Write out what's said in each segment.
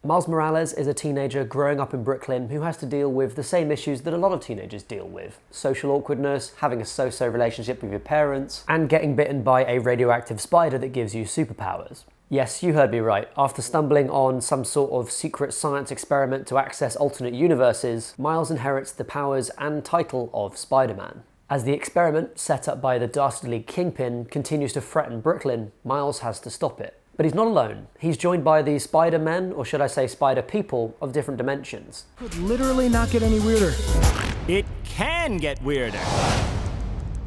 Miles Morales is a teenager growing up in Brooklyn who has to deal with the same issues that a lot of teenagers deal with. Social awkwardness, having a so-so relationship with your parents, and getting bitten by a radioactive spider that gives you superpowers. Yes, you heard me right. After stumbling on some sort of secret science experiment to access alternate universes, Miles inherits the powers and title of Spider-Man. As the experiment, set up by the dastardly Kingpin, continues to threaten Brooklyn, Miles has to stop it. But he's not alone. He's joined by the Spider-Men, or should I say Spider-People, of different dimensions. Could literally not get any weirder. It can get weirder.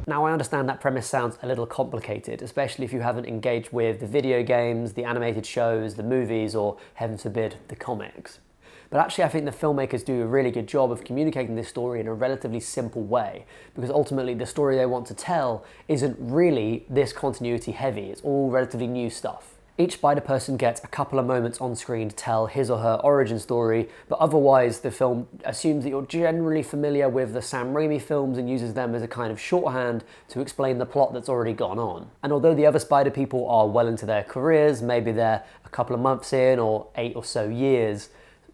Now I understand that premise sounds a little complicated, especially if you haven't engaged with the video games, the animated shows, the movies, or heaven forbid, the comics. But actually I think the filmmakers do a really good job of communicating this story in a relatively simple way, because ultimately the story they want to tell isn't really this continuity heavy, it's all relatively new stuff. Each Spider-Person gets a couple of moments on screen to tell his or her origin story, but otherwise the film assumes that you're generally familiar with the Sam Raimi films and uses them as a kind of shorthand to explain the plot that's already gone on. And although the other Spider-People are well into their careers, maybe they're a couple of months in or 8 or so years,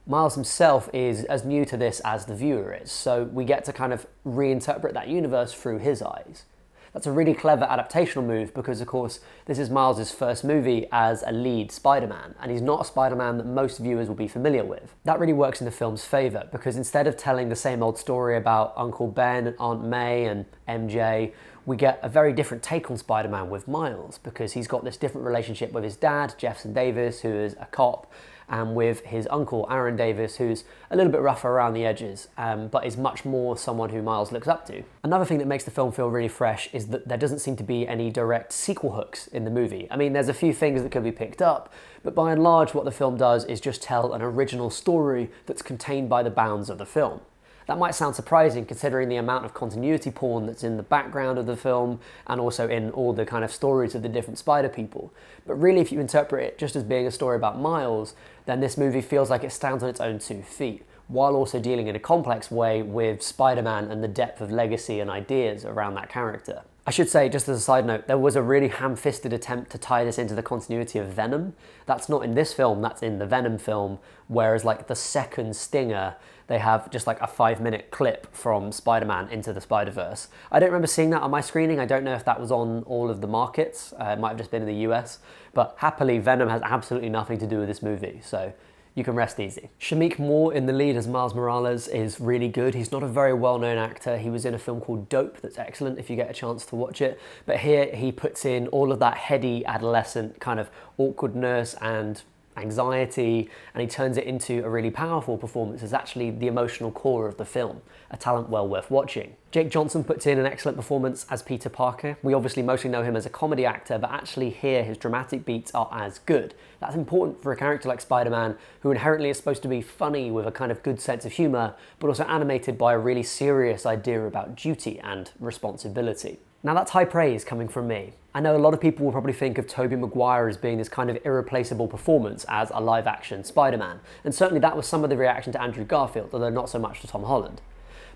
Miles himself is as new to this as the viewer is, so we get to kind of reinterpret that universe through his eyes. That's a really clever adaptational move because, of course, this is Miles' first movie as a lead Spider-Man, and he's not a Spider-Man that most viewers will be familiar with. That really works in the film's favour because instead of telling the same old story about Uncle Ben and Aunt May and MJ, we get a very different take on Spider-Man with Miles because he's got this different relationship with his dad, Jefferson Davis, who is a cop, and with his uncle, Aaron Davis, who's a little bit rougher around the edges, but is much more someone who Miles looks up to. Another thing that makes the film feel really fresh is that there doesn't seem to be any direct sequel hooks in the movie. I mean, there's a few things that could be picked up, but by and large what the film does is just tell an original story that's contained by the bounds of the film. That might sound surprising considering the amount of continuity porn that's in the background of the film and also in all the kind of stories of the different Spider-People. But really, if you interpret it just as being a story about Miles, then this movie feels like it stands on its own 2 feet, while also dealing in a complex way with Spider-Man and the depth of legacy and ideas around that character. I should say, just as a side note, there was a really ham-fisted attempt to tie this into the continuity of Venom. That's not in this film, that's in the Venom film, whereas like the second stinger, they have just like a 5-minute clip from Spider-Man into the Spider-Verse. I don't remember seeing that on my screening. I don't know if that was on all of the markets. It might have just been in the US, but happily Venom has absolutely nothing to do with this movie, so you can rest easy. Shameik Moore in the lead as Miles Morales is really good. He's not a very well-known actor. He was in a film called Dope that's excellent if you get a chance to watch it. But here he puts in all of that heady adolescent kind of awkwardness and anxiety, and he turns it into a really powerful performance as actually the emotional core of the film, a talent well worth watching. Jake Johnson puts in an excellent performance as Peter Parker. We obviously mostly know him as a comedy actor, but actually here his dramatic beats are as good. That's important for a character like Spider-Man, who inherently is supposed to be funny with a kind of good sense of humour, but also animated by a really serious idea about duty and responsibility. Now that's high praise coming from me. I know a lot of people will probably think of Tobey Maguire as being this kind of irreplaceable performance as a live-action Spider-Man, and certainly that was some of the reaction to Andrew Garfield, although not so much to Tom Holland.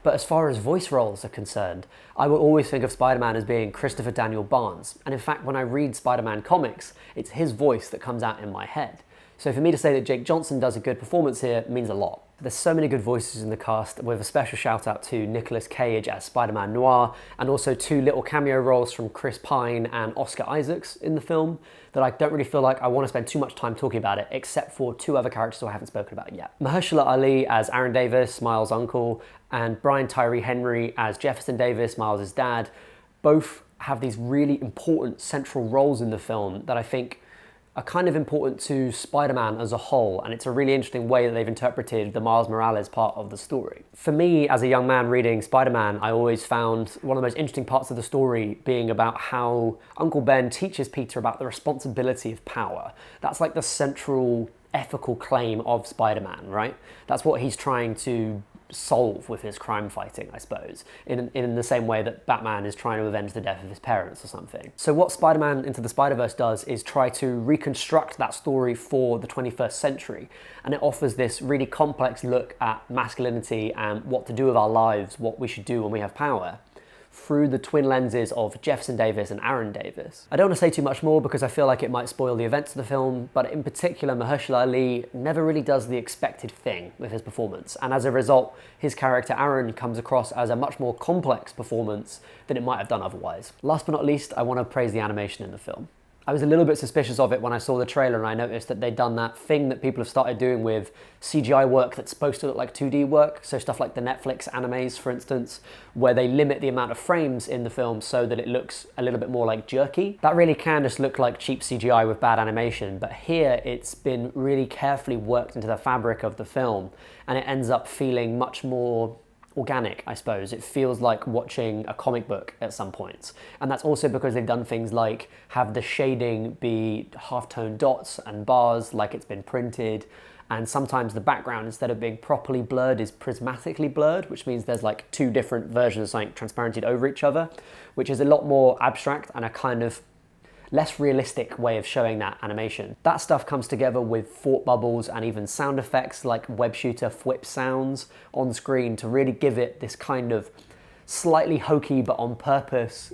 But as far as voice roles are concerned, I will always think of Spider-Man as being Christopher Daniel Barnes, and in fact when I read Spider-Man comics, it's his voice that comes out in my head. So for me to say that Jake Johnson does a good performance here means a lot. There's so many good voices in the cast, with a special shout out to Nicolas Cage as Spider-Man Noir, and also 2 little cameo roles from Chris Pine and Oscar Isaacs in the film that I don't really feel like I want to spend too much time talking about it, except for 2 other characters who I haven't spoken about yet. Mahershala Ali as Aaron Davis, Miles' uncle, and Brian Tyree Henry as Jefferson Davis, Miles' dad, both have these really important central roles in the film that I think are kind of important to Spider-Man as a whole, and it's a really interesting way that they've interpreted the Miles Morales part of the story. For me, as a young man reading Spider-Man, I always found one of the most interesting parts of the story being about how Uncle Ben teaches Peter about the responsibility of power. That's like the central ethical claim of Spider-Man, right? That's what he's trying to solve with his crime fighting, I suppose, in the same way that Batman is trying to avenge the death of his parents or something. So what Spider-Man Into the Spider-Verse does is try to reconstruct that story for the 21st century, and it offers this really complex look at masculinity and what to do with our lives, what we should do when we have power, through the twin lenses of Jefferson Davis and Aaron Davis. I don't want to say too much more because I feel like it might spoil the events of the film, but in particular, Mahershala Ali never really does the expected thing with his performance, and as a result, his character Aaron comes across as a much more complex performance than it might have done otherwise. Last but not least, I want to praise the animation in the film. I was a little bit suspicious of it when I saw the trailer and I noticed that they'd done that thing that people have started doing with CGI work that's supposed to look like 2D work, so stuff like the Netflix animes, for instance, where they limit the amount of frames in the film so that it looks a little bit more like jerky. That really can just look like cheap CGI with bad animation, but here it's been really carefully worked into the fabric of the film, and it ends up feeling much more organic, I suppose. It feels like watching a comic book at some points. And that's also because they've done things like have the shading be half-tone dots and bars like it's been printed, and sometimes the background, instead of being properly blurred, is prismatically blurred, which means there's like two different versions of something transparented over each other, which is a lot more abstract and a kind of less realistic way of showing that animation. That stuff comes together with thought bubbles and even sound effects like web shooter whip sounds on screen to really give it this kind of slightly hokey but on purpose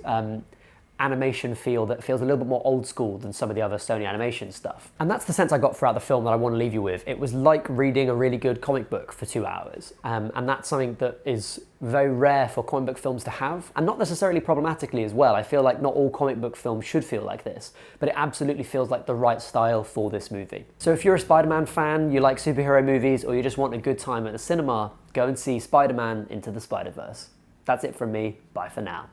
animation feel that feels a little bit more old school than some of the other Sony animation stuff. And that's the sense I got throughout the film that I want to leave you with. It was like reading a really good comic book for 2 hours. And that's something that is very rare for comic book films to have, and not necessarily problematically as well. I feel like not all comic book films should feel like this, but it absolutely feels like the right style for this movie. So if you're a Spider-Man fan, you like superhero movies, or you just want a good time at the cinema, go and see Spider-Man Into the Spider-Verse. That's it from me. Bye for now.